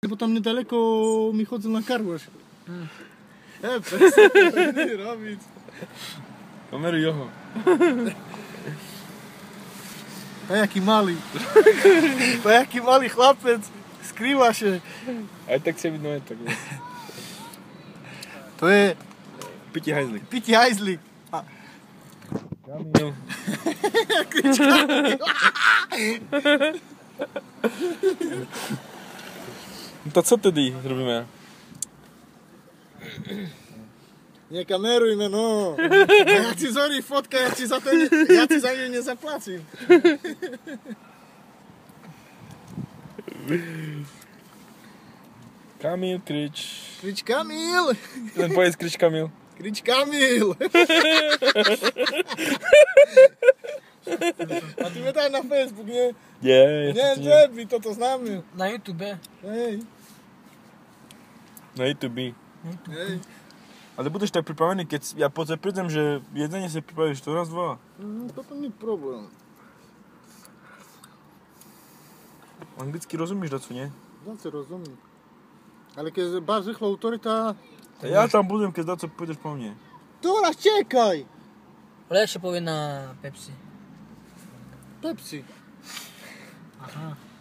Bo tam niedaleko mi chodzą na karłasz. Przestań robić. Kamery joho. To jaki mali. To jaki mali chłopiec. Skrywa się. Ale tak się widno tak. To je Pitie hajzlik. Pitti Heisli. Kamil. To co tedy robimy? Nie kameruj mnie, no. Ja ci zori fotka, ja ci za nią nie zapłacę. Kamil, kryć. Kryć Kamil. Ten powiedz kryć Kamil. Kryć Kamil. A ty mnie daj na Facebook, nie? Nie, Nie, to znamy. Na YouTube. Ej, Na YouTube. ej. Ale budeš tak pripravený, keď ja poď prídem, že jedenie si pripravíš to raz, dva. To nie problém. Anglicky rozumieš dacu, nie? Daco rozumiem. Ale keď bardzo rýchlo autorita... Ja tam budem, keď daco pôjdeš po mne. Teraz čekaj! Ale ešte povie na Pepsi. Pepsi. Aha.